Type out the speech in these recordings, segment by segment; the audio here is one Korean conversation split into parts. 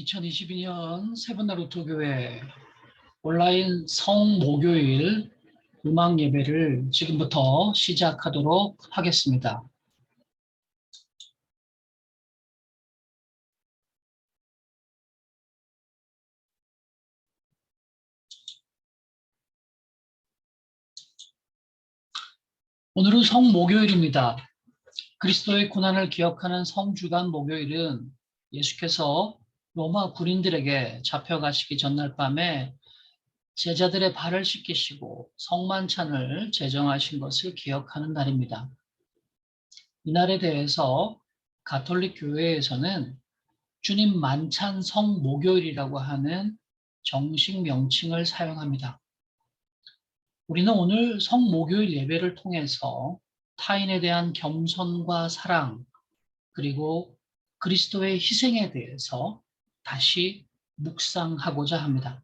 2022년 세븐나 루터교회 온라인 성목요일 음악 예배를 지금부터 시작하도록 하겠습니다. 오늘은 성목요일입니다. 그리스도의 고난을 기억하는 성주간 목요일은 예수께서 로마 군인들에게 잡혀가시기 전날 밤에 제자들의 발을 씻기시고 성만찬을 제정하신 것을 기억하는 날입니다. 이날에 대해서 가톨릭 교회에서는 주님 만찬 성목요일이라고 하는 정식 명칭을 사용합니다. 우리는 오늘 성목요일 예배를 통해서 타인에 대한 겸손과 사랑, 그리고 그리스도의 희생에 대해서 다시 묵상하고자 합니다.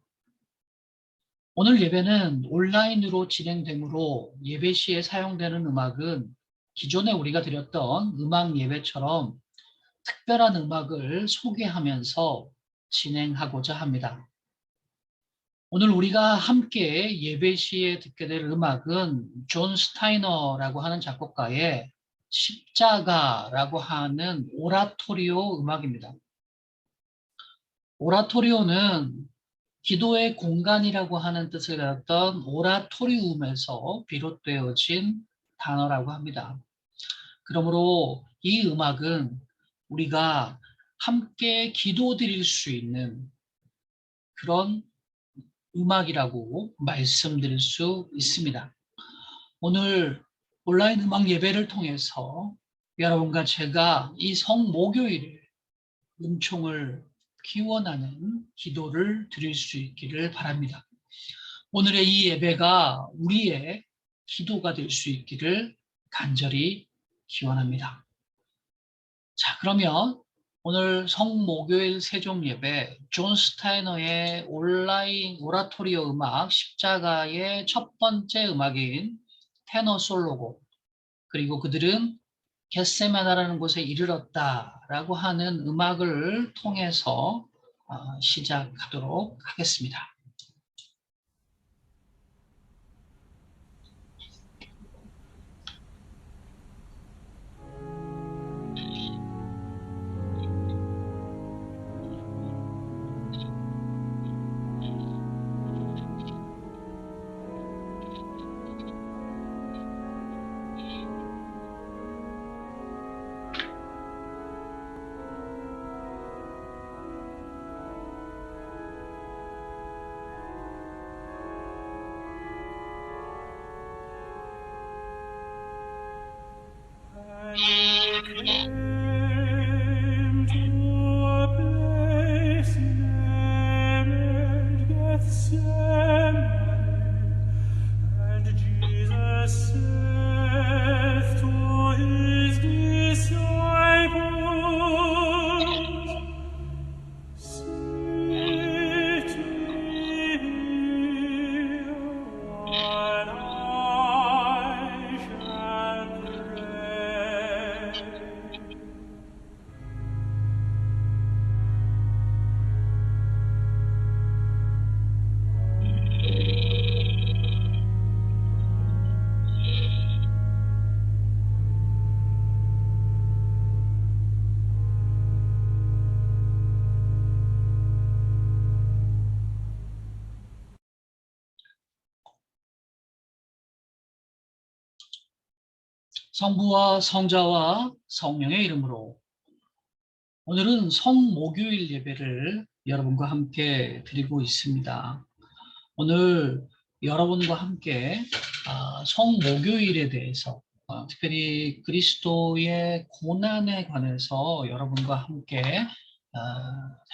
오늘 예배는 온라인으로 진행되므로 예배 시에 사용되는 음악은 기존에 우리가 드렸던 음악 예배처럼 특별한 음악을 소개하면서 진행하고자 합니다. 오늘 우리가 함께 예배 시에 듣게 될 음악은 존 스타이너라고 하는 작곡가의 십자가라고 하는 오라토리오 음악입니다. 오라토리오는 기도의 공간이라고 하는 뜻을 가졌던 오라토리움에서 비롯되어진 단어라고 합니다. 그러므로 이 음악은 우리가 함께 기도드릴 수 있는 그런 음악이라고 말씀드릴 수 있습니다. 오늘 온라인 음악 예배를 통해서 여러분과 제가 이 성목요일에 은총을 기원하는 기도를 드릴 수 있기를 바랍니다. 오늘의 이 예배가 우리의 기도가 될 수 있기를 간절히 기원합니다. 자, 그러면 오늘 성목요일 세종 예배 존 스타이너의 온라인 오라토리오 음악 십자가의 첫 번째 음악인 테너 솔로곡, 그리고 그들은 겟세마나라는 곳에 이르렀다라고 하는 음악을 통해서 시작하도록 하겠습니다. 성부와 성자와 성령의 이름으로 오늘은 성목요일 예배를 여러분과 함께 드리고 있습니다. 오늘 여러분과 함께 성목요일에 대해서 특별히 그리스도의 고난에 관해서 여러분과 함께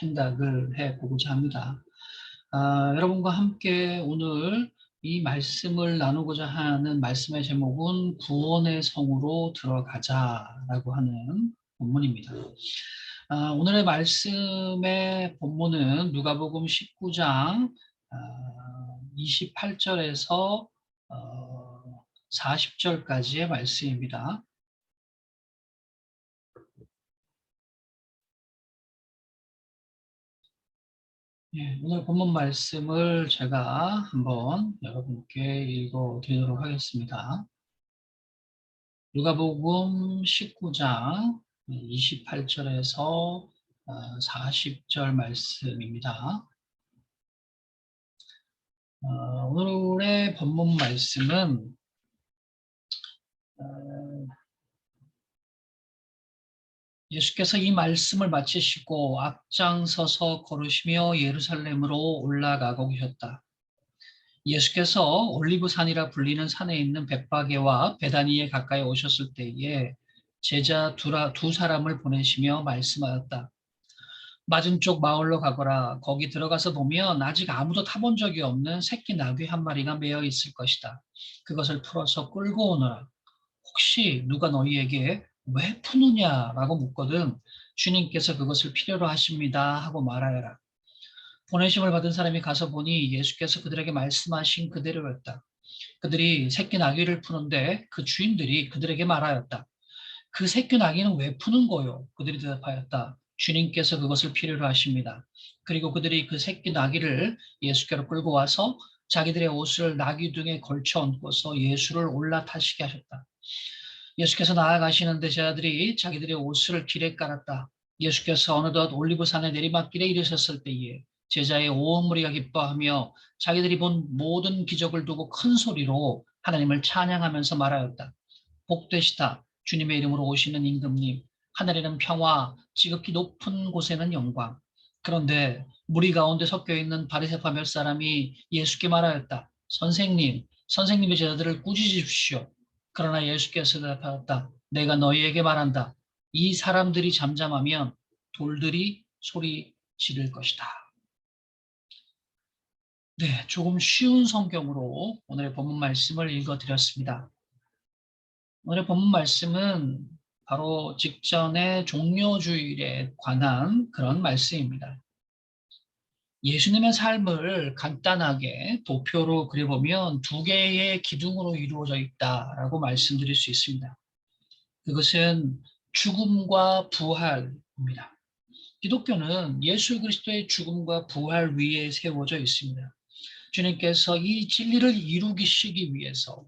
생각을 해보고자 합니다. 여러분과 함께 오늘 이 말씀을 나누고자 하는 말씀의 제목은 구원의 성으로 들어가자라고 하는 본문입니다. 오늘의 말씀의 본문은 누가복음 19장 28절에서 40절까지의 말씀입니다. 예, 오늘 본문 말씀을 제가 한번 여러분께 읽어 드리도록 하겠습니다. 누가복음 19장 28절에서 40절 말씀입니다. 오늘의 본문 말씀은 어, 예수께서 이 말씀을 마치시고 앞장서서 걸으시며 예루살렘으로 올라가고 계셨다. 예수께서 올리브산이라 불리는 산에 있는 벳바게와 베다니에 가까이 오셨을 때에 제자 두 사람을 보내시며 말씀하였다. 맞은쪽 마을로 가거라. 거기 들어가서 보면 아직 아무도 타본 적이 없는 새끼 나귀 한 마리가 매어 있을 것이다. 그것을 풀어서 끌고 오너라. 혹시 누가 너희에게 왜 푸느냐라고 묻거든 주님께서 그것을 필요로 하십니다 하고 말하여라. 보내심을 받은 사람이 가서 보니 예수께서 그들에게 말씀하신 그대로였다. 그들이 새끼 나귀를 푸는데 그 주인들이 그들에게 말하였다. 그 새끼 나귀는 왜 푸는 거요? 그들이 대답하였다. 주님께서 그것을 필요로 하십니다. 그리고 그들이 그 새끼 나귀를 예수께로 끌고 와서 자기들의 옷을 나귀 등에 걸쳐 얹고서 예수를 올라타시게 하셨다. 예수께서 나아가시는데 제자들이 자기들의 옷을 길에 깔았다. 예수께서 어느덧 올리브산의 내리막길에 이르셨을 때에 제자의 온 무리가 기뻐하며 자기들이 본 모든 기적을 두고 큰 소리로 하나님을 찬양하면서 말하였다. 복되시다. 주님의 이름으로 오시는 임금님. 하늘에는 평화, 지극히 높은 곳에는 영광. 그런데 무리 가운데 섞여 있는 바리새파 몇 사람이 예수께 말하였다. 선생님, 선생님의 제자들을 꾸짖으십시오. 그러나 예수께서 대답하였다. 내가 너희에게 말한다. 이 사람들이 잠잠하면 돌들이 소리 지를 것이다. 네, 조금 쉬운 성경으로 오늘의 본문 말씀을 읽어드렸습니다. 오늘의 본문 말씀은 바로 직전의 종려주일에 관한 그런 말씀입니다. 예수님의 삶을 간단하게 도표로 그려보면 두 개의 기둥으로 이루어져 있다라고 말씀드릴 수 있습니다. 그것은 죽음과 부활입니다. 기독교는 예수 그리스도의 죽음과 부활 위에 세워져 있습니다. 주님께서 이 진리를 이루시기 위해서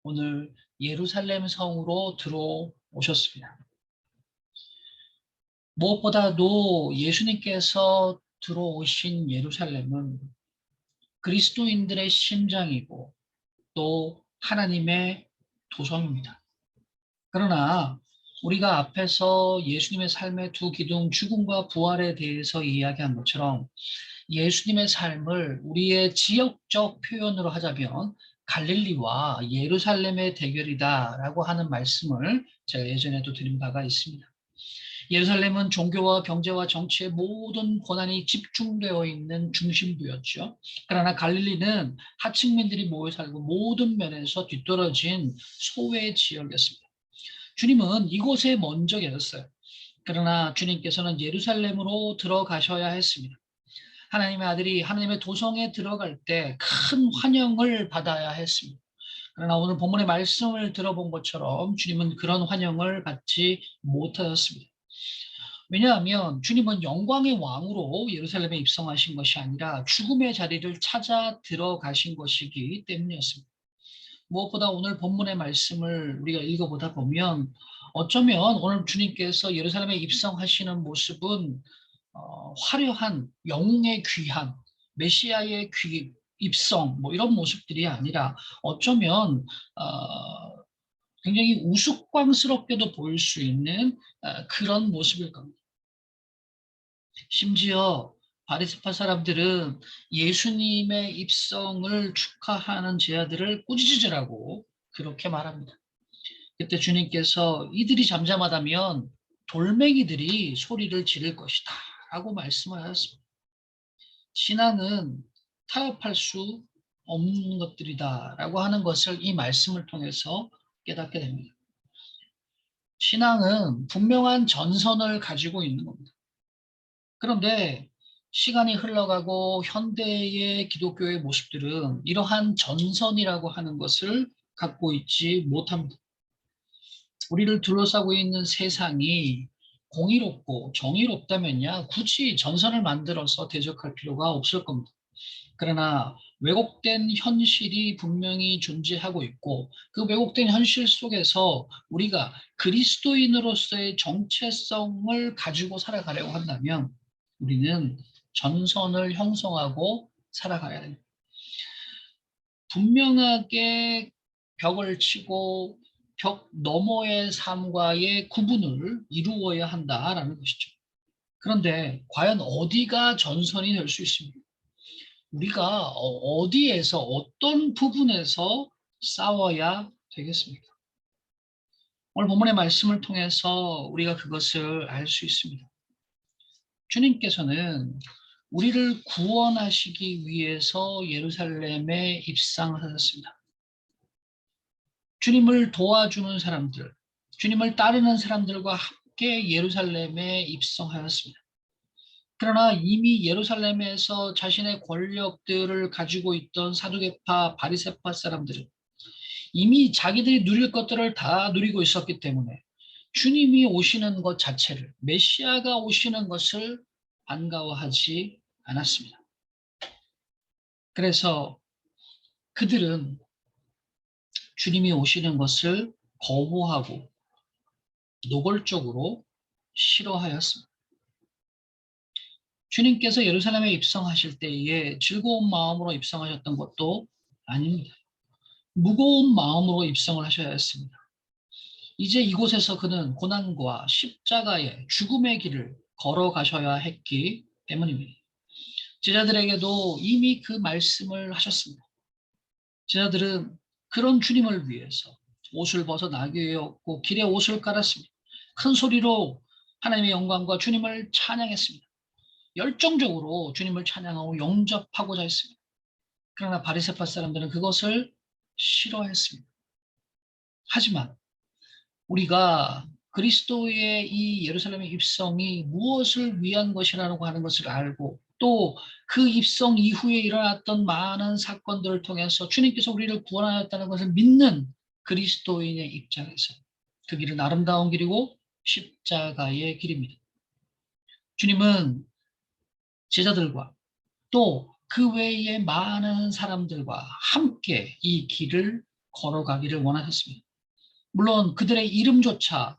오늘 예루살렘 성으로 들어오셨습니다. 무엇보다도 예수님께서 들어오신 예루살렘은 그리스도인들의 심장이고 또 하나님의 도성입니다. 그러나 우리가 앞에서 예수님의 삶의 두 기둥 죽음과 부활에 대해서 이야기한 것처럼 예수님의 삶을 우리의 지역적 표현으로 하자면 갈릴리와 예루살렘의 대결이다라고 하는 말씀을 제가 예전에도 드린 바가 있습니다. 예루살렘은 종교와 경제와 정치의 모든 권한이 집중되어 있는 중심부였죠. 그러나 갈릴리는 하층민들이 모여 살고 모든 면에서 뒤떨어진 소외 지역이었습니다. 주님은 이곳에 먼저 계셨어요. 그러나 주님께서는 예루살렘으로 들어가셔야 했습니다. 하나님의 아들이 하나님의 도성에 들어갈 때 큰 환영을 받아야 했습니다. 그러나 오늘 본문의 말씀을 들어본 것처럼 주님은 그런 환영을 받지 못하셨습니다. 왜냐하면 주님은 영광의 왕으로 예루살렘에 입성하신 것이 아니라 죽음의 자리를 찾아 들어가신 것이기 때문이었습니다. 무엇보다 오늘 본문의 말씀을 우리가 읽어보다 보면 어쩌면 오늘 주님께서 예루살렘에 입성하시는 모습은 화려한 영웅의 귀한 메시아의 입성 뭐 이런 모습들이 아니라 어쩌면 굉장히 우스꽝스럽게도 보일 수 있는 그런 모습일 겁니다. 심지어 바리새파 사람들은 예수님의 입성을 축하하는 제자들을 꾸짖으라고 그렇게 말합니다. 그때 주님께서 이들이 잠잠하다면 돌멩이들이 소리를 지를 것이다 라고 말씀을 하셨습니다. 신앙은 타협할 수 없는 것들이다 라고 하는 것을 이 말씀을 통해서 깨닫게 됩니다. 신앙은 분명한 전선을 가지고 있는 겁니다. 그런데 시간이 흘러가고 현대의 기독교의 모습들은 이러한 전선이라고 하는 것을 갖고 있지 못합니다. 우리를 둘러싸고 있는 세상이 공의롭고 정의롭다면야 굳이 전선을 만들어서 대적할 필요가 없을 겁니다. 그러나 왜곡된 현실이 분명히 존재하고 있고 그 왜곡된 현실 속에서 우리가 그리스도인으로서의 정체성을 가지고 살아가려고 한다면 우리는 전선을 형성하고 살아가야 됩니다. 분명하게 벽을 치고 벽 너머의 삶과의 구분을 이루어야 한다라는 것이죠. 그런데 과연 어디가 전선이 될 수 있습니까? 우리가 어디에서 어떤 부분에서 싸워야 되겠습니까? 오늘 본문의 말씀을 통해서 우리가 그것을 알 수 있습니다. 주님께서는 우리를 구원하시기 위해서 예루살렘에 입성하셨습니다. 주님을 도와주는 사람들, 주님을 따르는 사람들과 함께 예루살렘에 입성하였습니다. 그러나 이미 예루살렘에서 자신의 권력들을 가지고 있던 사두개파, 바리새파 사람들은 이미 자기들이 누릴 것들을 다 누리고 있었기 때문에 주님이 오시는 것 자체를, 메시아가 오시는 것을 반가워하지 않았습니다. 그래서 그들은 주님이 오시는 것을 거부하고 노골적으로 싫어하였습니다. 주님께서 예루살렘에 입성하실 때에 즐거운 마음으로 입성하셨던 것도 아닙니다. 무거운 마음으로 입성을 하셔야 했습니다. 이제 이곳에서 그는 고난과 십자가의 죽음의 길을 걸어가셔야 했기 때문입니다. 제자들에게도 이미 그 말씀을 하셨습니다. 제자들은 그런 주님을 위해서 옷을 벗어 나귀에 엎고 길에 옷을 깔았습니다. 큰 소리로 하나님의 영광과 주님을 찬양했습니다. 열정적으로 주님을 찬양하고 영접하고자 했습니다. 그러나 바리새파 사람들은 그것을 싫어했습니다. 하지만 우리가 그리스도의 이 예루살렘의 입성이 무엇을 위한 것이라고 하는 것을 알고 또 그 입성 이후에 일어났던 많은 사건들을 통해서 주님께서 우리를 구원하였다는 것을 믿는 그리스도인의 입장에서 그 길은 아름다운 길이고 십자가의 길입니다. 주님은 제자들과 또 그 외에 많은 사람들과 함께 이 길을 걸어가기를 원하셨습니다. 물론 그들의 이름조차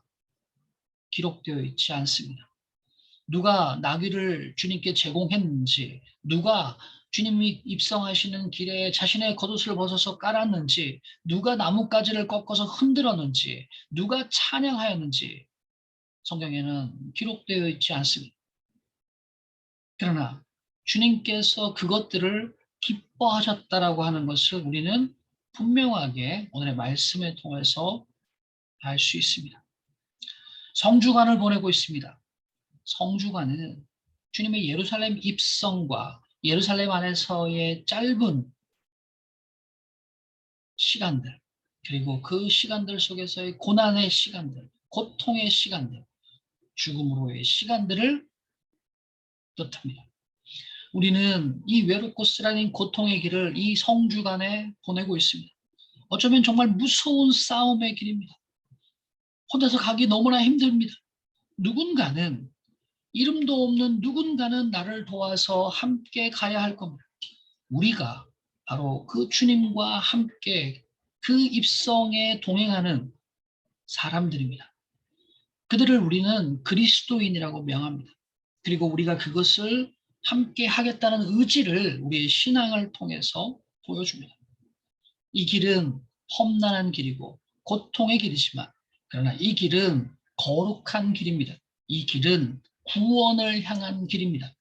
기록되어 있지 않습니다. 누가 나귀를 주님께 제공했는지, 누가 주님이 입성하시는 길에 자신의 겉옷을 벗어서 깔았는지, 누가 나뭇가지를 꺾어서 흔들었는지, 누가 찬양하였는지 성경에는 기록되어 있지 않습니다. 그러나 주님께서 그것들을 기뻐하셨다라고 하는 것을 우리는 분명하게 오늘의 말씀을 통해서 알 수 있습니다. 성주관을 보내고 있습니다. 성주관은 주님의 예루살렘 입성과 예루살렘 안에서의 짧은 시간들, 그리고 그 시간들 속에서의 고난의 시간들, 고통의 시간들, 죽음으로의 시간들을 뜻합니다. 우리는 이 외롭고 쓰라린 고통의 길을 이 성주간에 보내고 있습니다. 어쩌면 정말 무서운 싸움의 길입니다. 혼자서 가기 너무나 힘듭니다. 누군가는 이름도 없는 누군가는 나를 도와서 함께 가야 할 겁니다. 우리가 바로 그 주님과 함께 그 입성에 동행하는 사람들입니다. 그들을 우리는 그리스도인이라고 명합니다. 그리고 우리가 그것을 함께 하겠다는 의지를 우리의 신앙을 통해서 보여줍니다. 이 길은 험난한 길이고 고통의 길이지만 그러나 이 길은 거룩한 길입니다. 이 길은 구원을 향한 길입니다.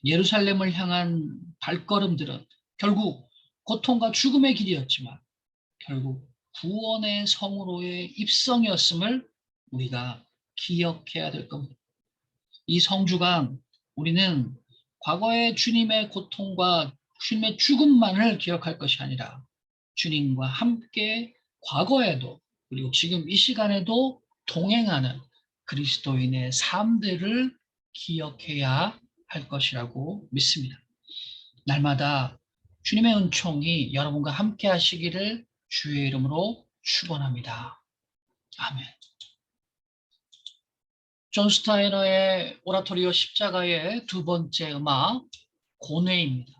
예루살렘을 향한 발걸음들은 결국 고통과 죽음의 길이었지만 결국 구원의 성으로의 입성이었음을 우리가 기억해야 될 겁니다. 이 성주가 우리는 과거의 주님의 고통과 주님의 죽음만을 기억할 것이 아니라 주님과 함께 과거에도 그리고 지금 이 시간에도 동행하는 그리스도인의 삶들을 기억해야 할 것이라고 믿습니다. 날마다 주님의 은총이 여러분과 함께 하시기를 주의 이름으로 축원합니다. 아멘. 존 스타이너의 오라토리오 십자가의 두 번째 음악, 고뇌입니다.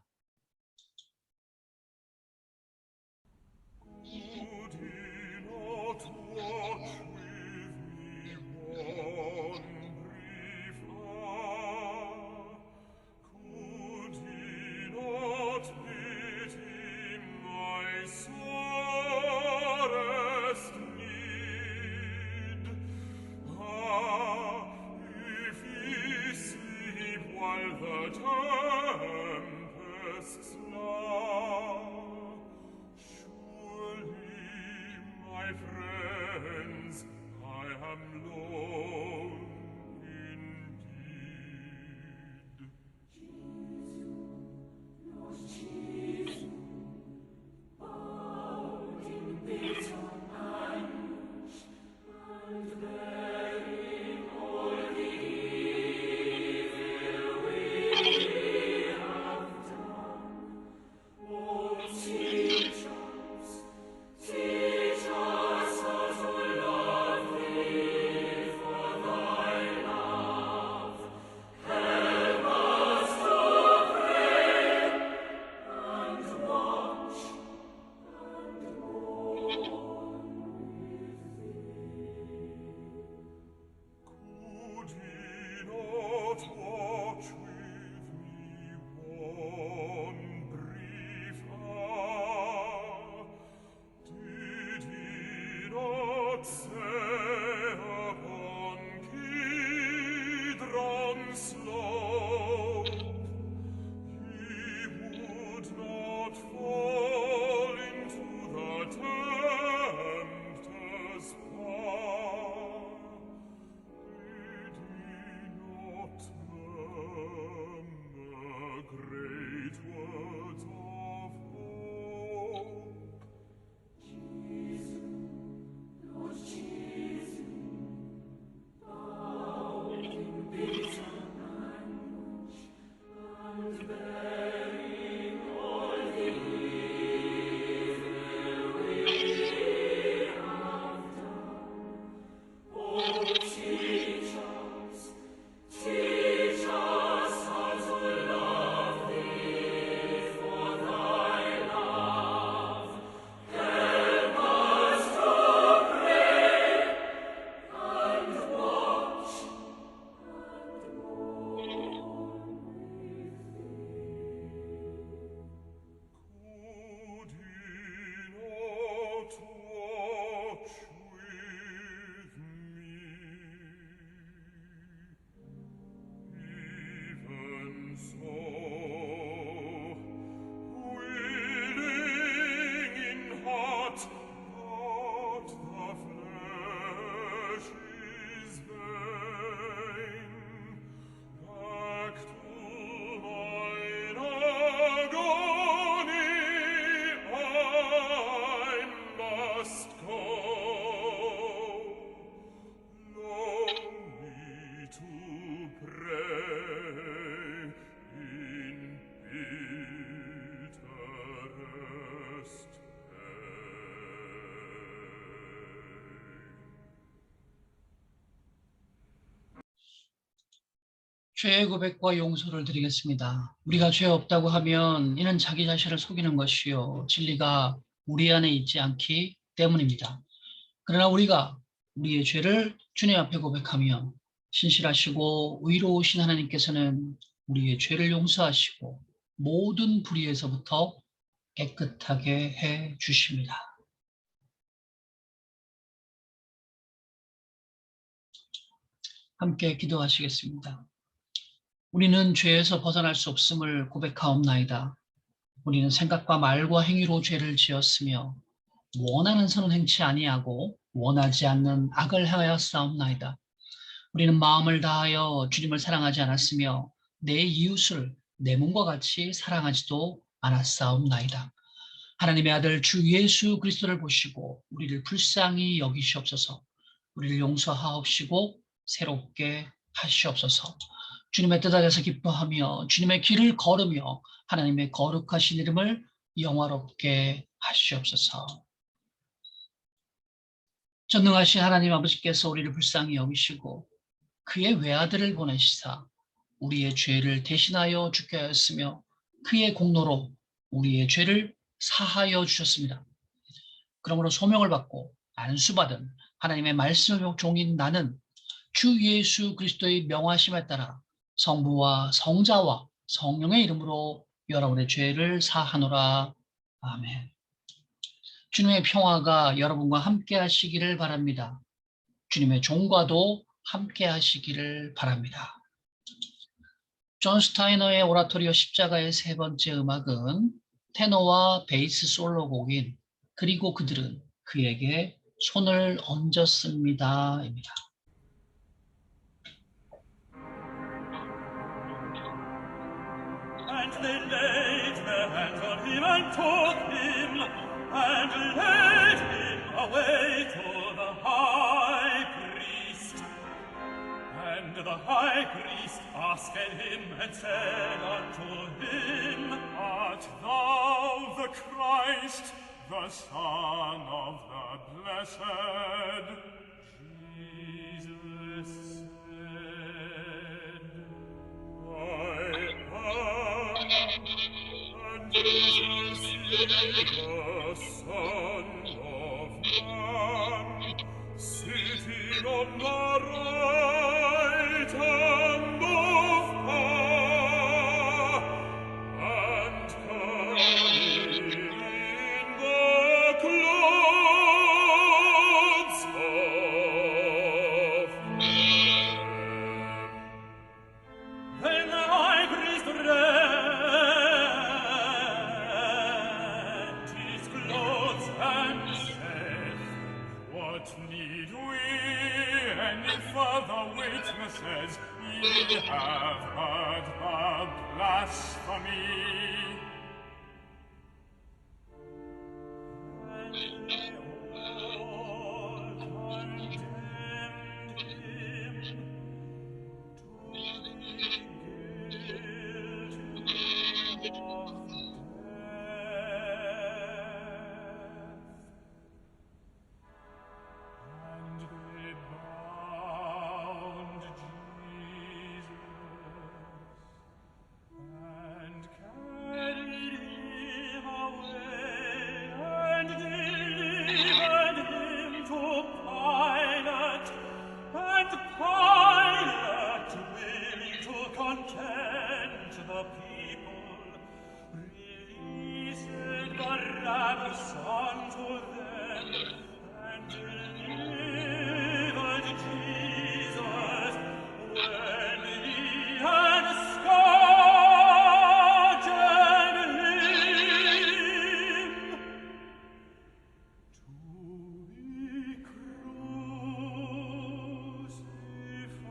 죄의 고백과 용서를 드리겠습니다. 우리가 죄 없다고 하면 이는 자기 자신을 속이는 것이요 진리가 우리 안에 있지 않기 때문입니다. 그러나 우리가 우리의 죄를 주님 앞에 고백하면 신실하시고 의로우신 하나님께서는 우리의 죄를 용서하시고 모든 불의에서부터 깨끗하게 해 주십니다. 함께 기도하시겠습니다. 우리는 죄에서 벗어날 수 없음을 고백하옵나이다. 우리는 생각과 말과 행위로 죄를 지었으며 원하는 선은 행치 아니하고 원하지 않는 악을 행하여 싸움나이다. 우리는 마음을 다하여 주님을 사랑하지 않았으며 내 이웃을 내 몸과 같이 사랑하지도 않았사옵나이다. 하나님의 아들 주 예수 그리스도를 보시고 우리를 불쌍히 여기시옵소서. 우리를 용서하옵시고 새롭게 하시옵소서. 주님의 뜻 아래서 기뻐하며 주님의 길을 걸으며 하나님의 거룩하신 이름을 영화롭게 하시옵소서. 전능하신 하나님 아버지께서 우리를 불쌍히 여기시고 그의 외아들을 보내시사 우리의 죄를 대신하여 죽게 하였으며 그의 공로로 우리의 죄를 사하여 주셨습니다. 그러므로 소명을 받고 안수받은 하나님의 말씀의 종인 나는 주 예수 그리스도의 명하심에 따라 성부와 성자와 성령의 이름으로 여러분의 죄를 사하노라. 아멘. 주님의 평화가 여러분과 함께 하시기를 바랍니다. 주님의 종과도 함께 하시기를 바랍니다. 존 스타이너의 오라토리오 십자가의 세 번째 음악은 테너와 베이스 솔로 곡인 그리고 그들은 그에게 손을 얹었습니다. 입니다. And they laid their hands on him and took him and led him away to the high priest. And the high priest asked him and said unto him, Art thou the Christ, the Son of the Blessed? Jesus said, I am, and Jesus is the Son of Man, sitting on the right hand of power, and coming in the clouds of men. Then the high priest rent his clothes and said, What need we any further witnesses? Ye have heard the blasphemy. And they all condemned him to be guilty of death. And they bound Jesus and carried him away and delivered him to Pilate. And Pilate, willing to content the people, released Barabbas unto them and delivered Jesus when he had scourged him to be crucified.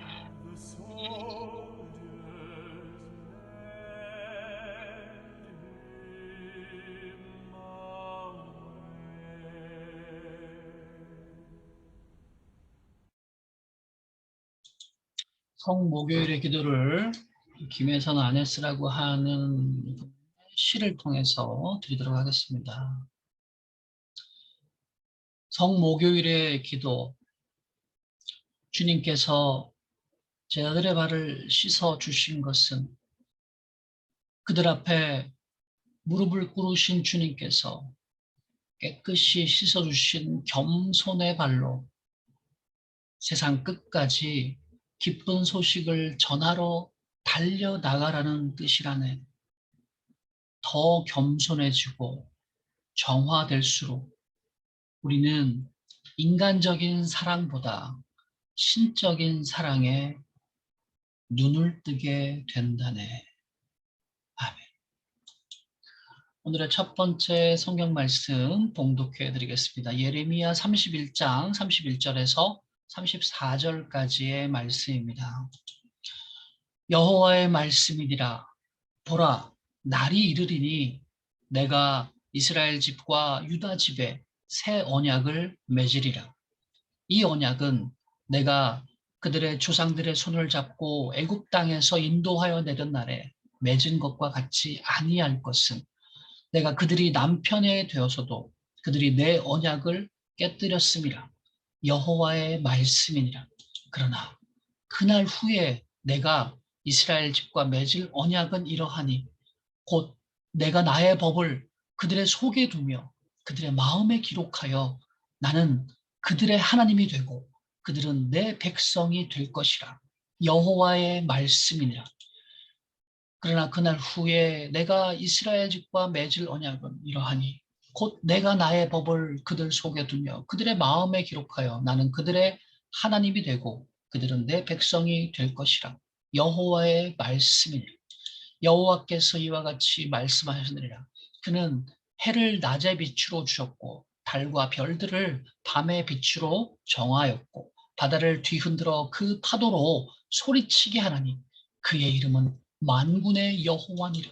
And the soldiers led him 성목요일의 기도를 김혜선 아네스라고 하는 시를 통해서 드리도록 하겠습니다. 성목요일의 기도, 주님께서 제 아들의 발을 씻어 주신 것은 그들 앞에 무릎을 꿇으신 주님께서 깨끗이 씻어 주신 겸손의 발로 세상 끝까지 기쁜 소식을 전하러 달려나가라는 뜻이라네. 더 겸손해지고 정화될수록 우리는 인간적인 사랑보다 신적인 사랑에 눈을 뜨게 된다네. 아멘. 오늘의 첫 번째 성경 말씀 봉독해 드리겠습니다. 예레미야 31장 31절에서 34절까지의 말씀입니다. 여호와의 말씀이니라. 보라, 날이 이르리니 내가 이스라엘 집과 유다 집에 새 언약을 맺으리라. 이 언약은 내가 그들의 조상들의 손을 잡고 애굽 땅에서 인도하여 내던 날에 맺은 것과 같이 아니할 것은 내가 그들이 남편에 되어서도 그들이 내 언약을 깨뜨렸음이라. 여호와의 말씀이니라. 그러나 그날 후에 내가 이스라엘 집과 맺을 언약은 이러하니 곧 내가 나의 법을 그들의 속에 두며 그들의 마음에 기록하여 나는 그들의 하나님이 되고 그들은 내 백성이 될 것이라. 여호와의 말씀이니라. 그러나 그날 후에 내가 이스라엘 집과 맺을 언약은 이러하니 곧 내가 나의 법을 그들 속에 두며 그들의 마음에 기록하여 나는 그들의 하나님이 되고 그들은 내 백성이 될 것이라. 여호와의 말씀이니라. 여호와께서 이와 같이 말씀하셨느니라. 그는 해를 낮의 빛으로 주셨고 달과 별들을 밤의 빛으로 정하였고 바다를 뒤흔들어 그 파도로 소리치게 하나니 그의 이름은 만군의 여호와니라.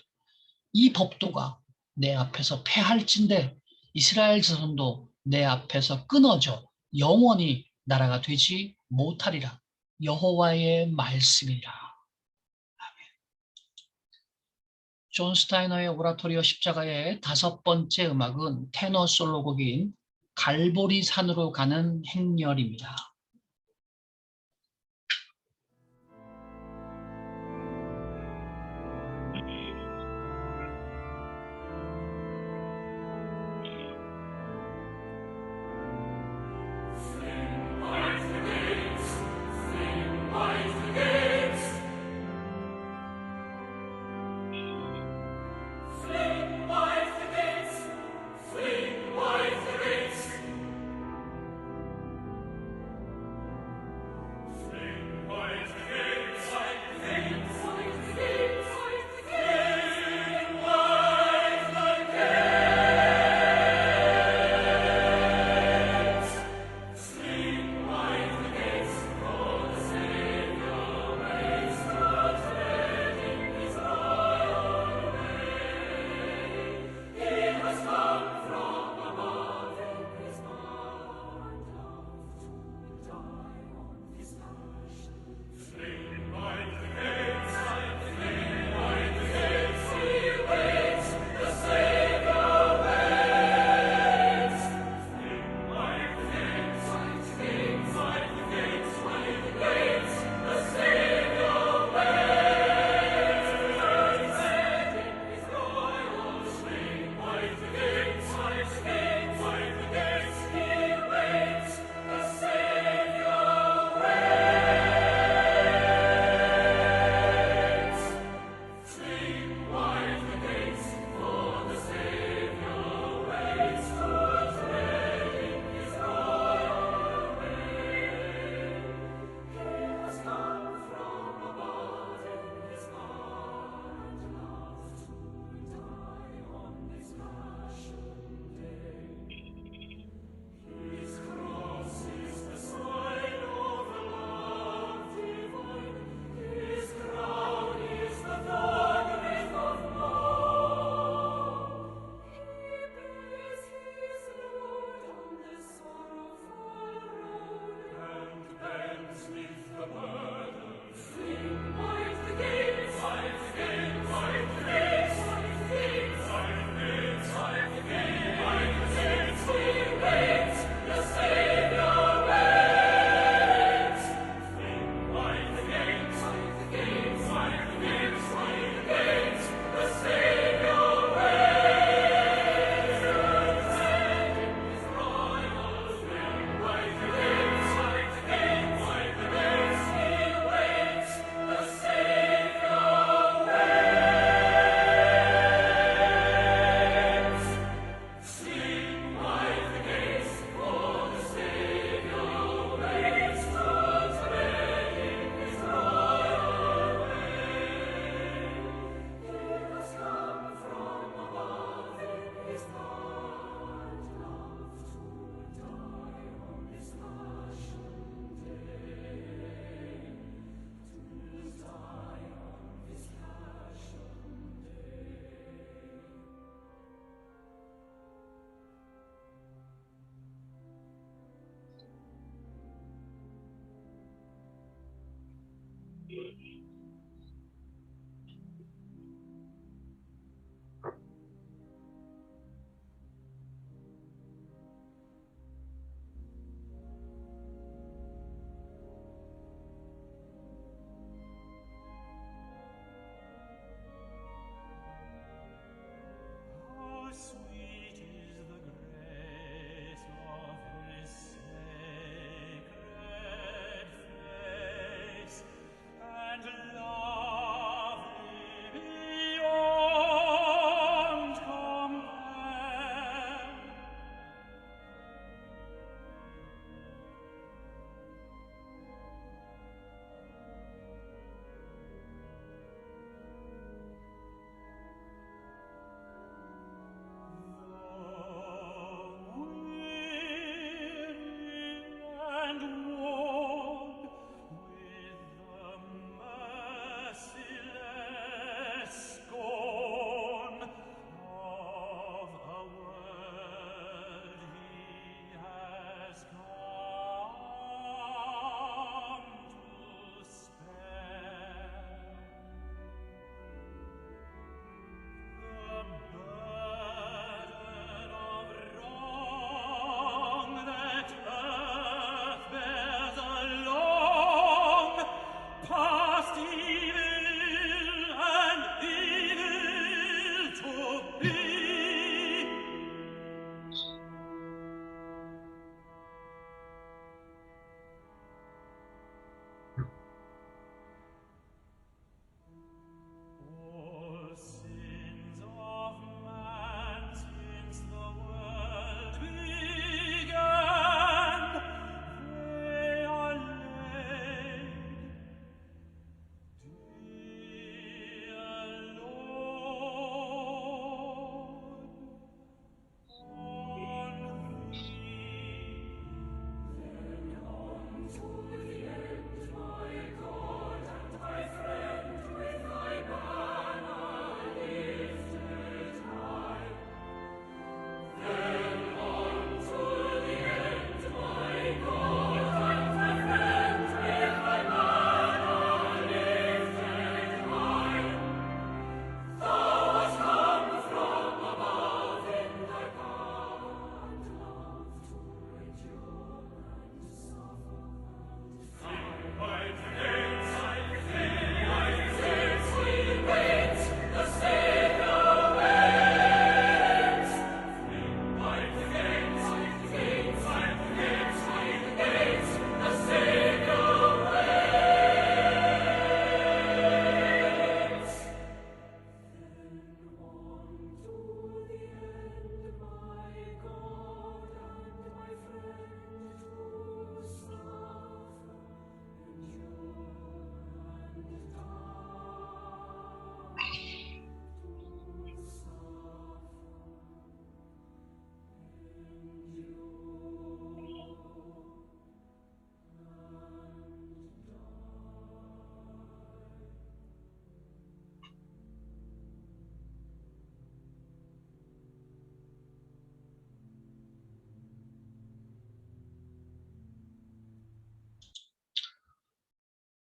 이 법도가 내 앞에서 패할진대 이스라엘 자손도 내 앞에서 끊어져 영원히 나라가 되지 못하리라. 여호와의 말씀이라. 존 스타이너의 오라토리오 십자가의 5번째 음악은 테너 솔로곡인 갈보리 산으로 가는 행렬입니다.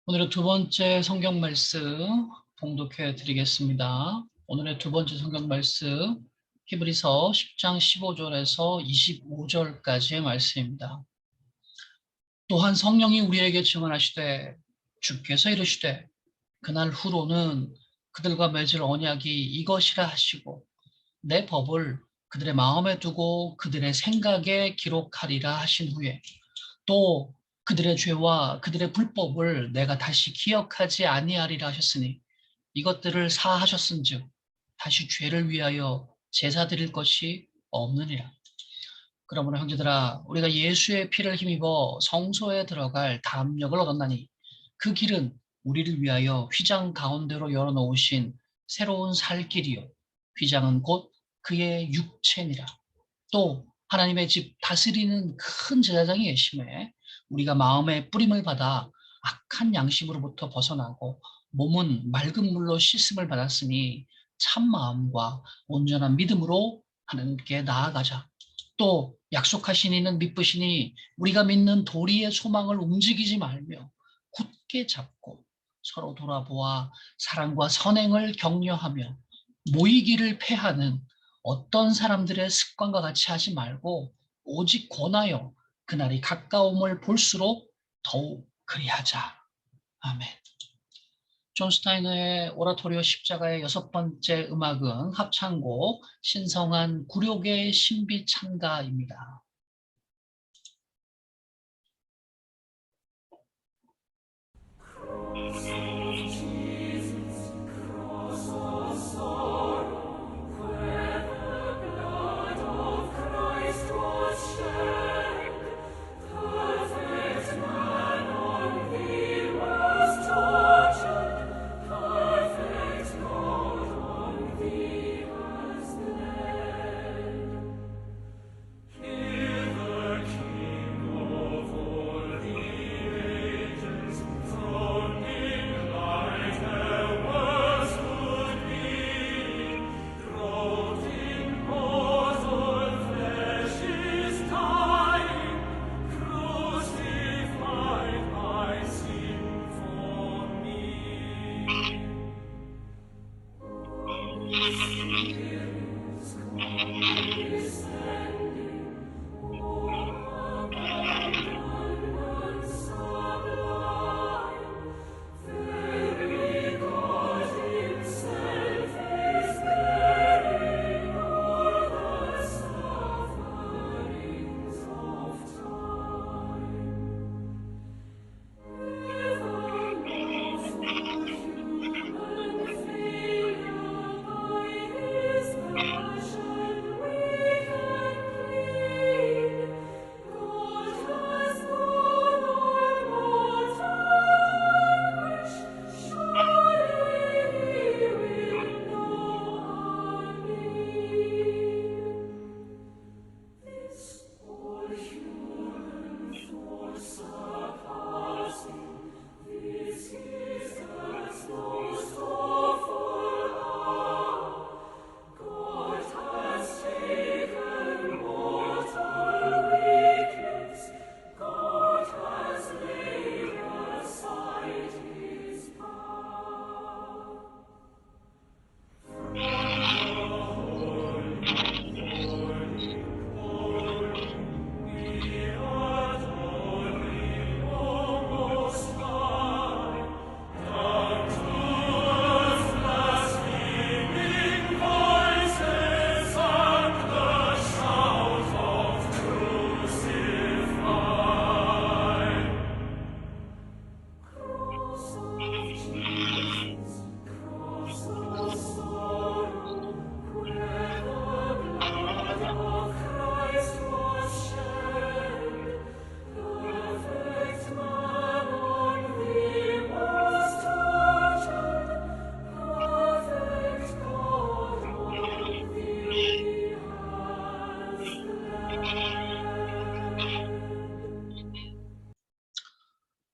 오늘의 두 번째 성경 말씀 봉독해 드리겠습니다. 오늘의 두 번째 성경 말씀 히브리서 10장 15절에서 25절까지의 말씀입니다. 또한 성령이 우리에게 증언하시되 주께서 이르시되 그날 후로는 그들과 맺을 언약이 이것이라 하시고 내 법을 그들의 마음에 두고 그들의 생각에 기록하리라 하신 후에 또 그들의 죄와 그들의 불법을 내가 다시 기억하지 아니하리라 하셨으니 이것들을 사하셨은즉 다시 죄를 위하여 제사 드릴 것이 없느니라. 그러므로 형제들아 우리가 예수의 피를 힘입어 성소에 들어갈 담력을 얻었나니 그 길은 우리를 위하여 휘장 가운데로 열어놓으신 새로운 살 길이요 휘장은 곧 그의 육체니라. 또 하나님의 집 다스리는 큰 제사장이 계심에 우리가 마음의 뿌림을 받아 악한 양심으로부터 벗어나고 몸은 맑은 물로 씻음을 받았으니 참 마음과 온전한 믿음으로 하나님께 나아가자. 또 약속하신 이는 믿으시니 우리가 믿는 도리의 소망을 움직이지 말며 굳게 잡고 서로 돌아보아 사랑과 선행을 격려하며 모이기를 패하는 어떤 사람들의 습관과 같이 하지 말고 오직 권하여 그날이 가까움을 볼수록 더욱 그리하자. 아멘. 존 스타이너의 오라토리오 십자가의 여섯 번째 음악은 합창곡 신성한 굴욕의 신비 찬가입니다.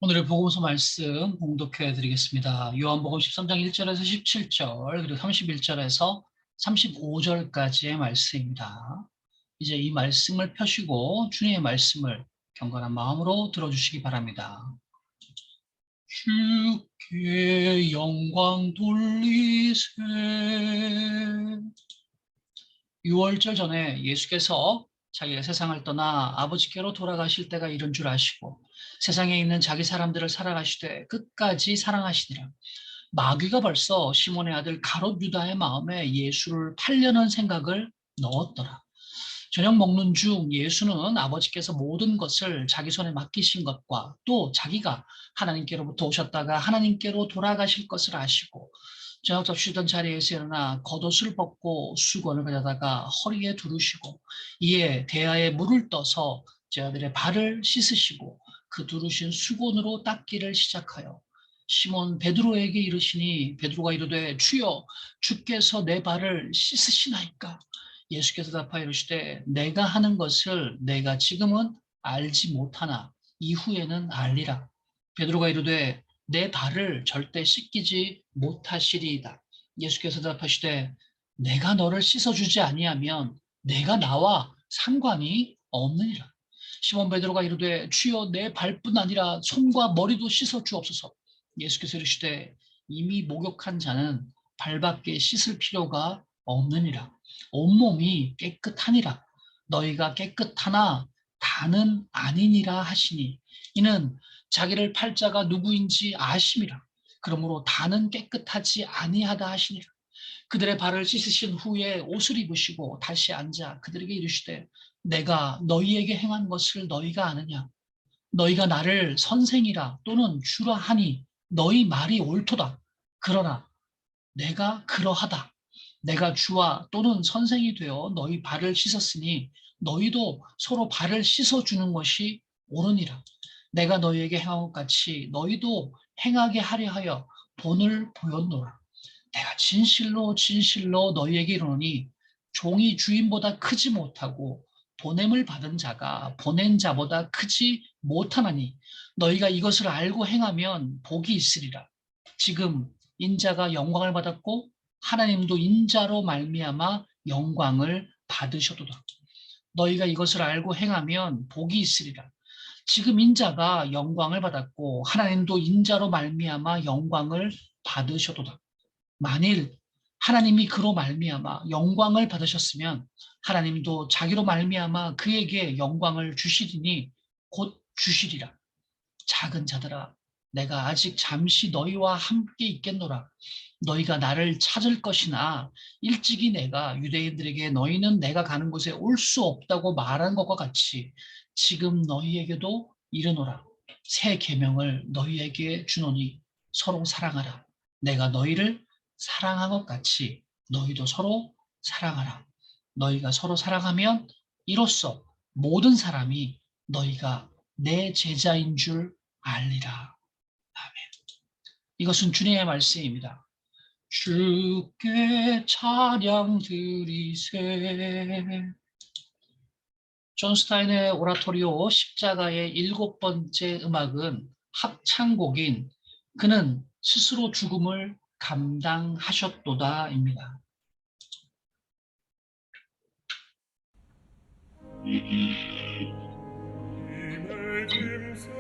오늘의 복음서 말씀 봉독해 드리겠습니다. 요한복음 13장 1절에서 17절 그리고 31절에서 35절까지의 말씀입니다. 이제 이 말씀을 펴시고 주님의 말씀을 경건한 마음으로 들어주시기 바랍니다. 주께 영광 돌리세. 6월절 전에 예수께서 자기가 세상을 떠나 아버지께로 돌아가실 때가 이른 줄 아시고 세상에 있는 자기 사람들을 살아가시되 끝까지 사랑하시니라. 마귀가 벌써 시몬의 아들 가롯 유다의 마음에 예수를 팔려는 생각을 넣었더라. 저녁 먹는 중 예수는 아버지께서 모든 것을 자기 손에 맡기신 것과 또 자기가 하나님께로부터 오셨다가 하나님께로 돌아가실 것을 아시고 저녁 접시던 자리에서 일어나 겉옷을 벗고 수건을 가져다가 허리에 두르시고 이에 대야에 물을 떠서 제자들의 발을 씻으시고 그 두르신 수건으로 닦기를 시작하여 시몬 베드로에게 이르시니 베드로가 이르되 주여 주께서 내 발을 씻으시나이까. 예수께서 답하여 이르시되 내가 하는 것을 내가 지금은 알지 못하나 이후에는 알리라. 베드로가 이르되 내 발을 절대 씻기지 못하시리이다. 예수께서 답하시되 내가 너를 씻어주지 아니하면 내가 나와 상관이 없느니라. 시몬 베드로가 이르되 주여 내 발뿐 아니라 손과 머리도 씻어 주옵소서. 예수께서 이르시되 이미 목욕한 자는 발밖에 씻을 필요가 없느니라. 온몸이 깨끗하니라. 너희가 깨끗하나 다는 아니니라 하시니 이는 자기를 팔 자가 누구인지 아심이라. 그러므로 다는 깨끗하지 아니하다 하시니라. 그들의 발을 씻으신 후에 옷을 입으시고 다시 앉아 그들에게 이르시되 내가 너희에게 행한 것을 너희가 아느냐. 너희가 나를 선생이라 또는 주라 하니 너희 말이 옳도다. 그러나 내가 그러하다. 내가 주와 또는 선생이 되어 너희 발을 씻었으니 너희도 서로 발을 씻어주는 것이 옳으니라. 내가 너희에게 행한 것 같이 너희도 행하게 하려 하여 본을 보였노라. 내가 진실로 진실로 너희에게 이르노니 종이 주인보다 크지 못하고 보냄을 받은 자가 보낸 자보다 크지 못하나니 너희가 이것을 알고 행하면 복이 있으리라. 지금 인자가 영광을 받았고 하나님도 인자로 말미암아 영광을 받으셔도다. 너희가 이것을 알고 행하면 복이 있으리라. 지금 인자가 영광을 받았고 하나님도 인자로 말미암아 영광을 받으셔도다. 만일 하나님이 그로 말미암아 영광을 받으셨으면 하나님도 자기로 말미암아 그에게 영광을 주시리니 곧 주시리라. 작은 자들아 내가 아직 잠시 너희와 함께 있겠노라. 너희가 나를 찾을 것이나 일찍이 내가 유대인들에게 너희는 내가 가는 곳에 올 수 없다고 말한 것과 같이 지금 너희에게도 이르노라. 새 계명을 너희에게 주노니 서로 사랑하라. 내가 너희를 사랑한 것 같이 너희도 서로 사랑하라. 너희가 서로 사랑하면 이로써 모든 사람이 너희가 내 제자인 줄 알리라. 아멘. 이것은 주님의 말씀입니다. 주께 찬양 드리세. 존 스타인의 오라토리오 십자가의 7번째 음악은 합창곡인 그는 스스로 죽음을 감당하셨도다입니다.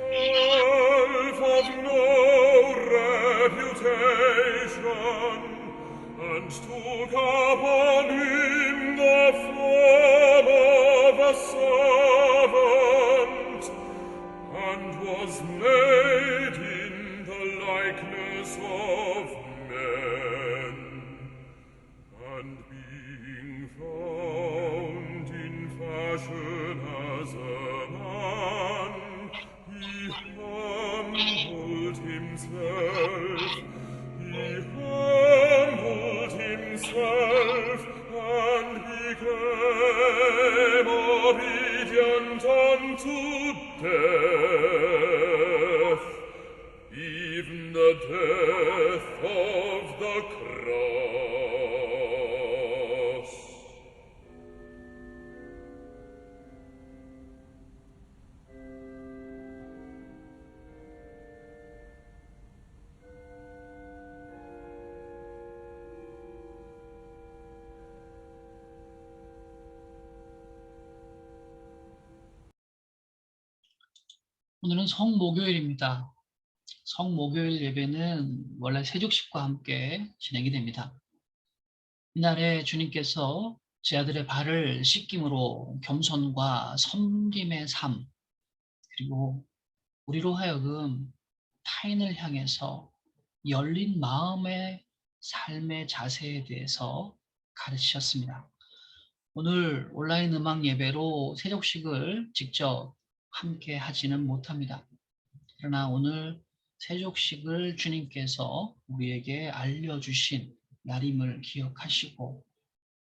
Himself of no reputation, and took upon him the form of a servant, and was made in the likeness of men, and being found in fashion as a man, he humbled himself and became obedient unto death, even the death of the cross. 오늘은 성목요일입니다. 성목요일 예배는 원래 세족식과 함께 진행이 됩니다. 이날에 주님께서 제 아들의 발을 씻김으로 겸손과 섬김의 삶, 그리고 우리로 하여금 타인을 향해서 열린 마음의 삶의 자세에 대해서 가르치셨습니다. 오늘 온라인 음악 예배로 세족식을 직접 함께 하지는 못합니다. 그러나 오늘 세족식을 주님께서 우리에게 알려주신 날임을 기억하시고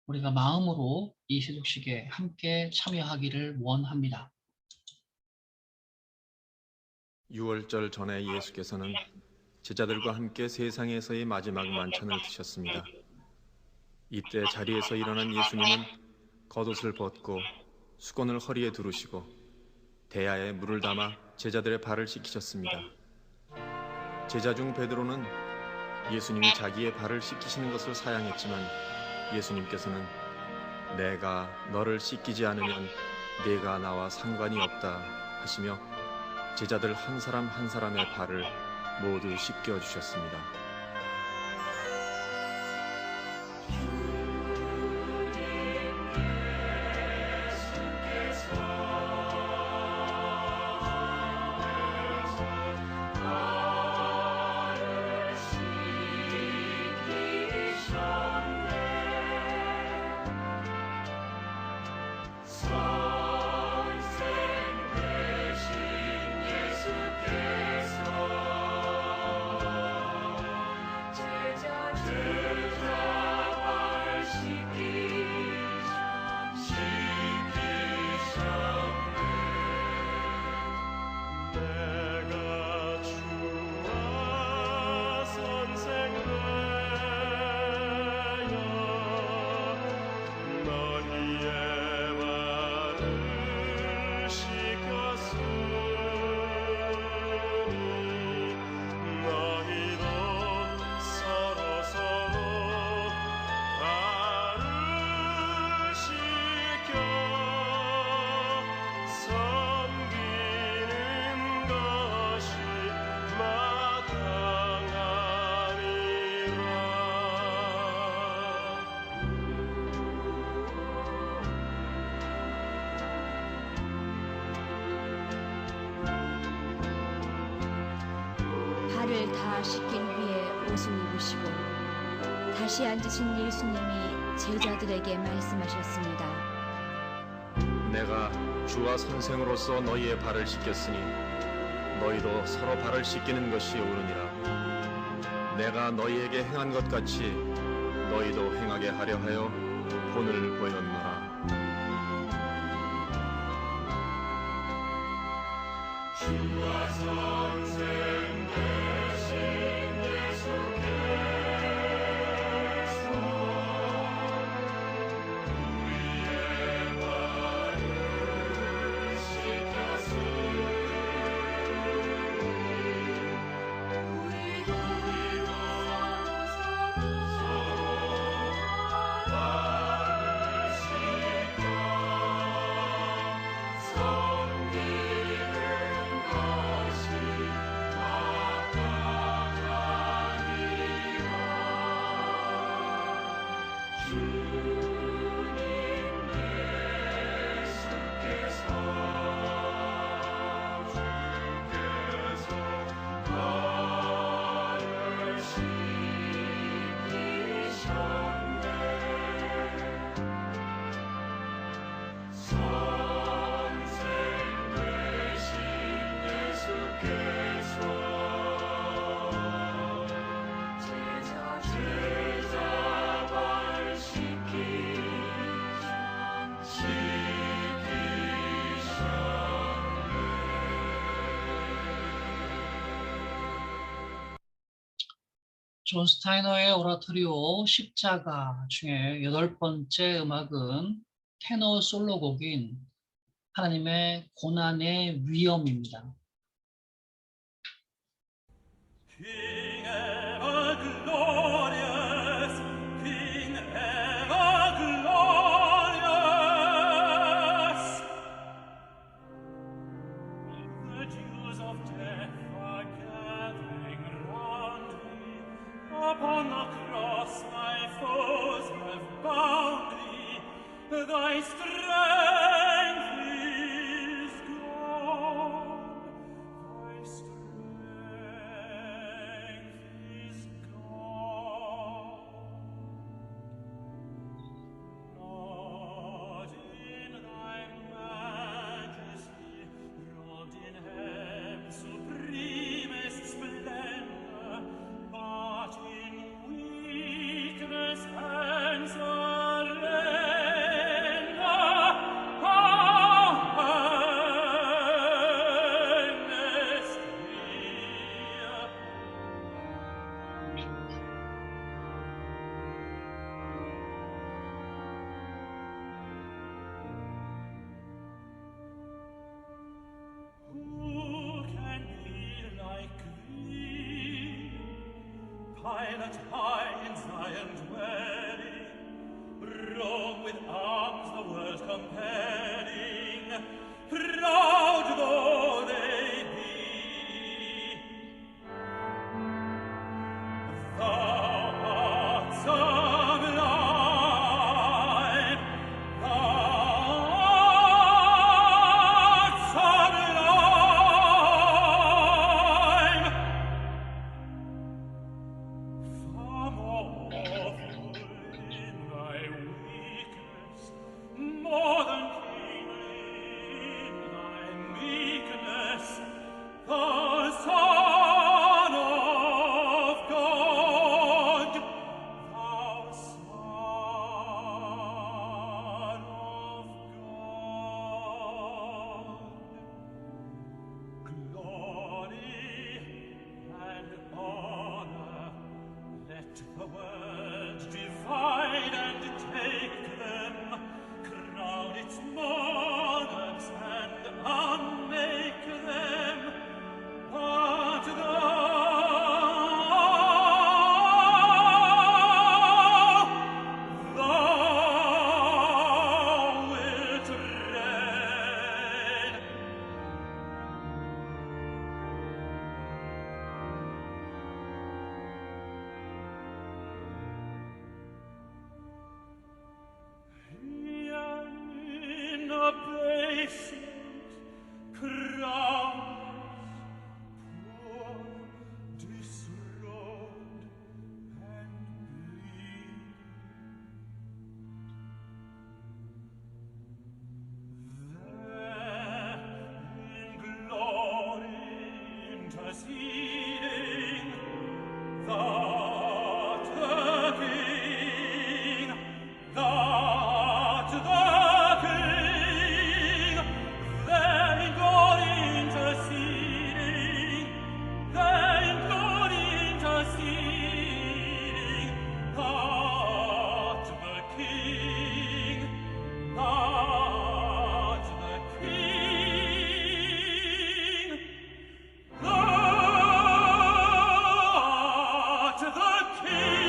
우리가 마음으로 이 세족식에 함께 참여하기를 원합니다. 6월절 전에 예수께서는 제자들과 함께 세상에서의 마지막 만찬을 드셨습니다. 이때 자리에서 일어난 예수님은 겉옷을 벗고 수건을 허리에 두르시고 대야에 물을 담아 제자들의 발을 씻기셨습니다. 제자 중 베드로는 예수님이 자기의 발을 씻기시는 것을 사양했지만 예수님께서는 내가 너를 씻기지 않으면 네가 나와 상관이 없다 하시며 제자들 한 사람 한 사람의 발을 모두 씻겨주셨습니다. 발을 다 씻긴 후에 옷을 입으시고 다시 앉으신 예수님이 제자들에게 말씀하셨습니다. 내가 주와 선생으로서 너희의 발을 씻겼으니 너희도 서로 발을 씻기는 것이 옳으니라. 내가 너희에게 행한 것 같이 너희도 행하게 하려 하여 본을 보였노라. 주와 선생 되신 예수께서 우리의 발을 씻겼으니 우리도 서로 발을 씻겨 존 스타이너의 오라토리오 십자가 중에 8번째 음악은 테너 솔로곡인 하나님의 고난의 위엄입니다. King ever glorious, King ever glorious, the dews of death are gathering. Upon the cross thy foes have bound thee, thy strength is gone, thy strength is gone. Not in thy majesty, robed in heaven's supremest splendor, but in weakness and surrender. How earnest here. Who can be like thee? Pilot high in Zion dwelling, Rome with arms the world compelling, proud though they be. Thou art sublime, thou art sublime. Far more awful in thy weakness, more than kingly in thy meekness, the Son of God, thou Son of God. Glory and honor, let the world divide and take them, crown its monarchs and unmake them, but thou wilt reign. Here in abasement, crowns, poor, disrobed, and bleeding. There in glory interceding, thou'rt the King, thou'rt the King. There in glory interceding, there in glory interceding, thou'rt the King, thou'rt the King. Thou'rt the King.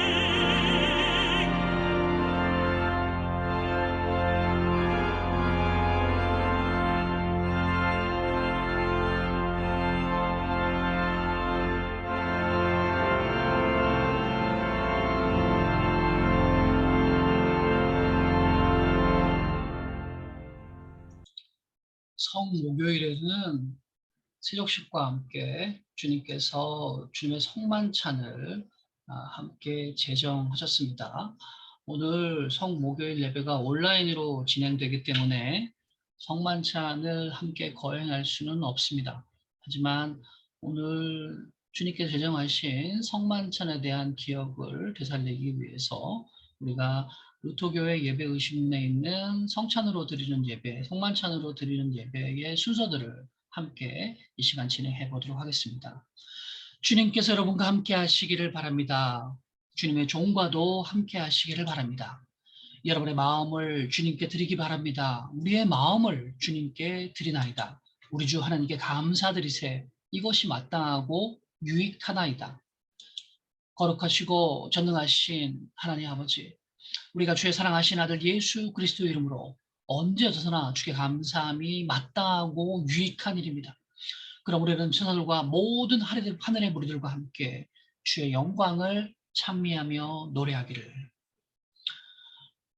성목요일에는 세족식과 함께 주님께서 주님의 성만찬을 함께 제정하셨습니다. 오늘 성목요일 예배가 온라인으로 진행되기 때문에 성만찬을 함께 거행할 수는 없습니다. 하지만 오늘 주님께서 제정하신 성만찬에 대한 기억을 되살리기 위해서 우리가 루터교회 예배 의식문에 있는 성찬으로 드리는 예배, 성만찬으로 드리는 예배의 순서들을 함께 이 시간 진행해 보도록 하겠습니다. 주님께서 여러분과 함께 하시기를 바랍니다. 주님의 종과도 함께 하시기를 바랍니다. 여러분의 마음을 주님께 드리기 바랍니다. 우리의 마음을 주님께 드리나이다. 우리 주 하나님께 감사드리세. 이것이 마땅하고 유익하나이다. 거룩하시고 전능하신 하나님 아버지, 우리가 주의 사랑하신 아들 예수 그리스도 이름으로 언제 어디서나 주께 감사함이 마땅하고 유익한 일입니다. 그럼 우리는 천사들과 모든 하늘의 무리들과 함께 주의 영광을 찬미하며 노래하기를.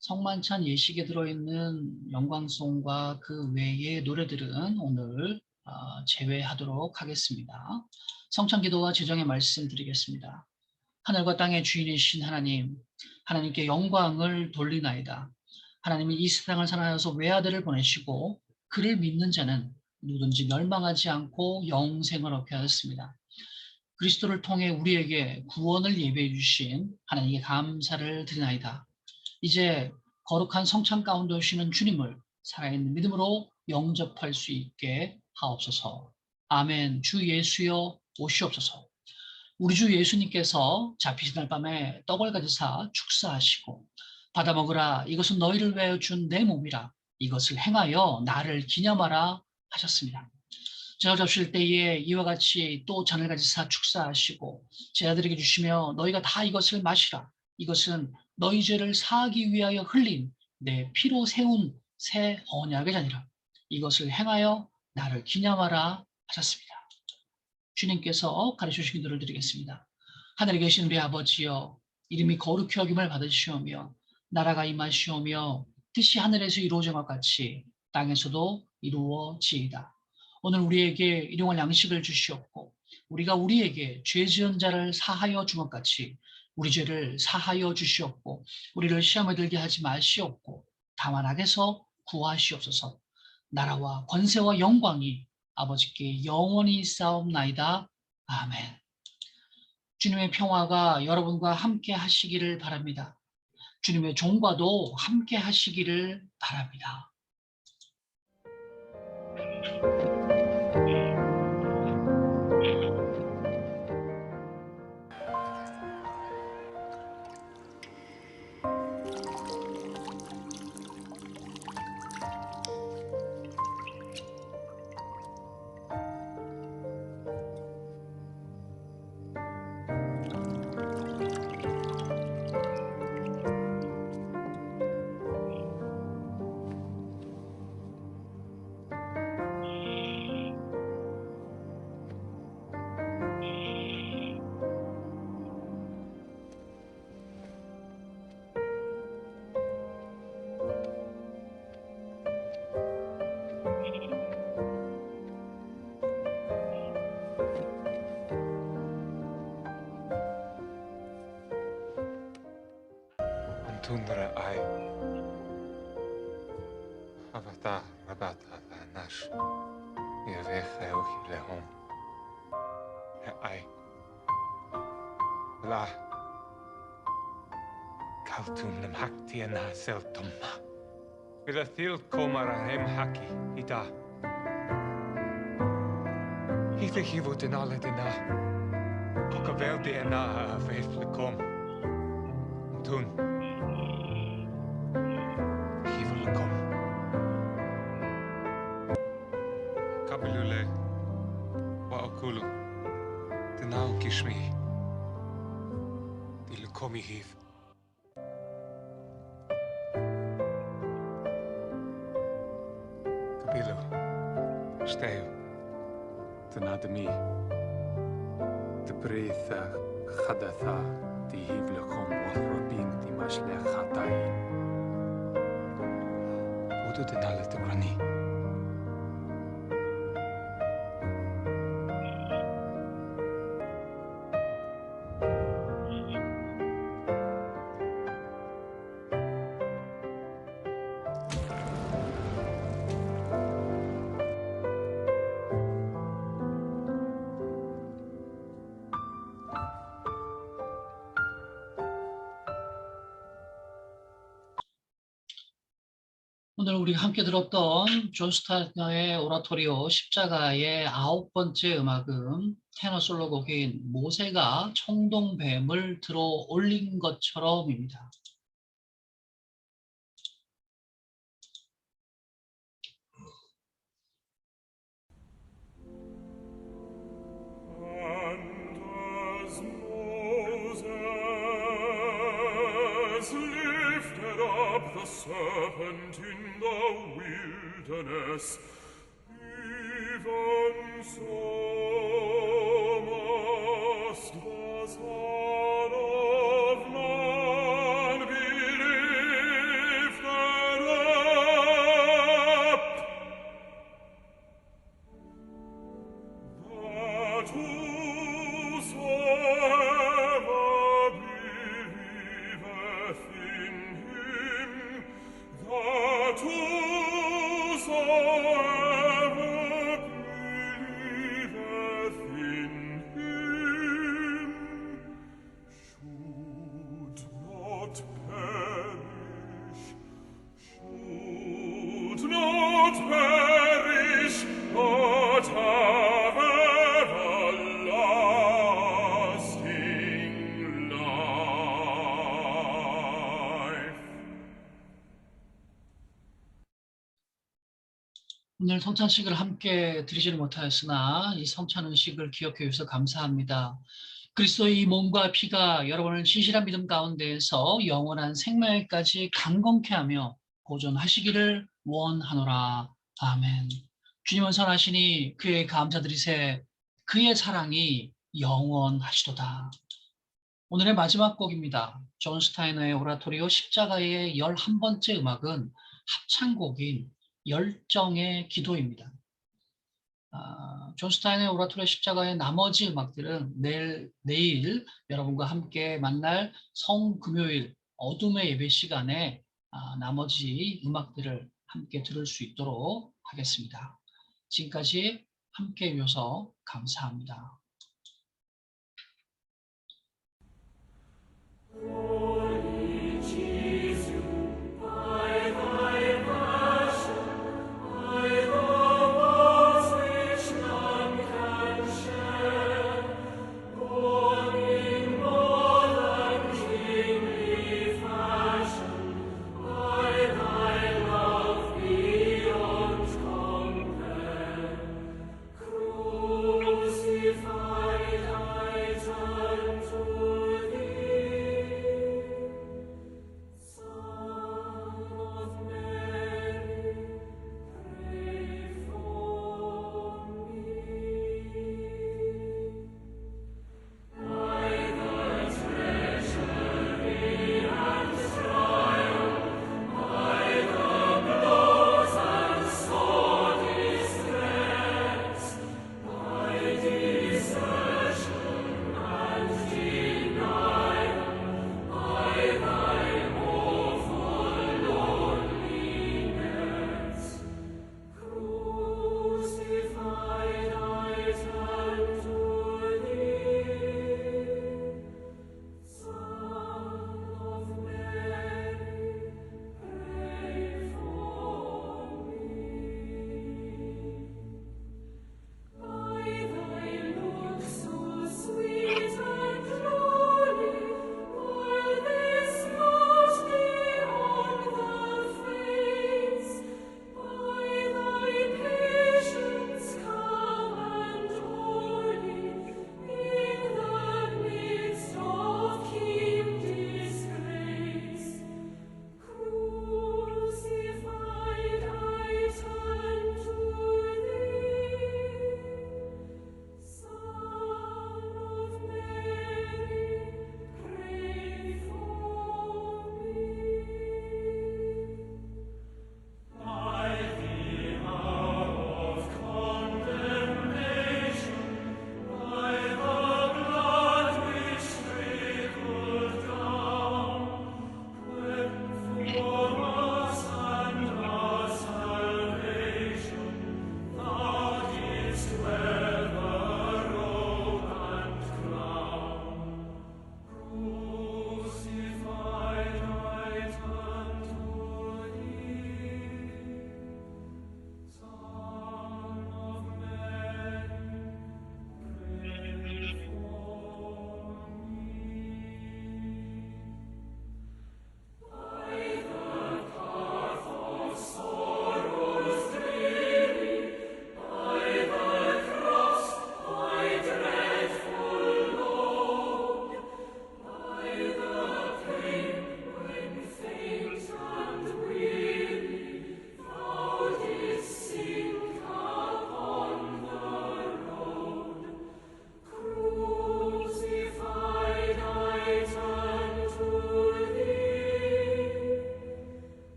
성만찬 예식에 들어있는 영광송과 그 외의 노래들은 오늘 제외하도록 하겠습니다. 성찬기도와 제정의 말씀 드리겠습니다. 하늘과 땅의 주인이신 하나님, 하나님께 영광을 돌리나이다. 하나님이 이 세상을 사랑하여서 외아들을 보내시고 그를 믿는 자는 누구든지 멸망하지 않고 영생을 얻게 하였습니다. 그리스도를 통해 우리에게 구원을 예배해 주신 하나님께 감사를 드리나이다. 이제 거룩한 성찬 가운데 오시는 주님을 살아있는 믿음으로 영접할 수 있게 하옵소서. 아멘. 주 예수여 오시옵소서. 우리 주 예수님께서 잡히신 날 밤에 떡을 가지사 축사하시고 받아 먹으라 이것은 너희를 위하여 준 내 몸이라 이것을 행하여 나를 기념하라 하셨습니다. 저녁 잡수실 때에 이와 같이 또 잔을 가지사 축사하시고 제자들에게 주시며 너희가 다 이것을 마시라 이것은 너희 죄를 사하기 위하여 흘린 내 피로 세운 새 언약의 잔이라 이것을 행하여 나를 기념하라 하셨습니다. 주님께서 가르쳐 주신 기도를 드리겠습니다. 하늘에 계신 우리 아버지여 이름이 거룩히 여김을 받으시오며 나라가 임하시오며 뜻이 하늘에서 이루어진 것 같이 땅에서도 이루어지이다. 오늘 우리에게 일용할 양식을 주시옵고 우리가 우리에게 죄 지은 자를 사하여 준 것 같이 우리 죄를 사하여 주시옵고 우리를 시험에 들게 하지 마시옵고 다만 악에서 구하시옵소서. 나라와 권세와 영광이 아버지께 영원히 싸움나이다. 아멘. 주님의 평화가 여러분과 함께 하시기를 바랍니다. 주님의 종과도 함께 하시기를 바랍니다. Tundra ai Avata Rabata Nash Yavecha Lehom ai La Kaltum nem hakti en seltum Vila thil komara hem haki ita Hithe hivu denale dena Pokavel de ena faithful kom Tun Kabilule wa okulu Denau kishmi Dilukomi hiv Kabilu Steu Tenademi De breitha Chadatha Di hivlekom Wathrabin Di mashlech Chatayin Udu denale de grani 오늘 우리가 함께 들었던 존 스타너의 오라토리오 십자가의 9번째 음악은 테너 솔로 곡인 모세가 청동뱀을 들어 올린 것처럼입니다. The serpent in the wilderness, even so must the Son of to have everlasting life. 오늘 성찬식을 함께 드리지는 못하였으나 이 성찬 음식을 기억해 주셔서 감사합니다. 그리스도의 이 몸과 피가 여러분을 진실한 믿음 가운데에서 영원한 생명까지 강건케 하며 보존하시기를 원하노라. 아멘. 주님은 선하시니 그의 감사드리세. 그의 사랑이 영원하시도다. 오늘의 마지막 곡입니다. 존 스타이너의 오라토리오 십자가의 11번째 음악은 합창곡인 열정의 기도입니다. 존 스타인의 오라토리오 십자가의 나머지 음악들은 내일 여러분과 함께 만날 성금요일 어둠의 예배 시간에 나머지 음악들을 함께 들을 수 있도록 하겠습니다. 지금까지 함께 해주셔서 감사합니다.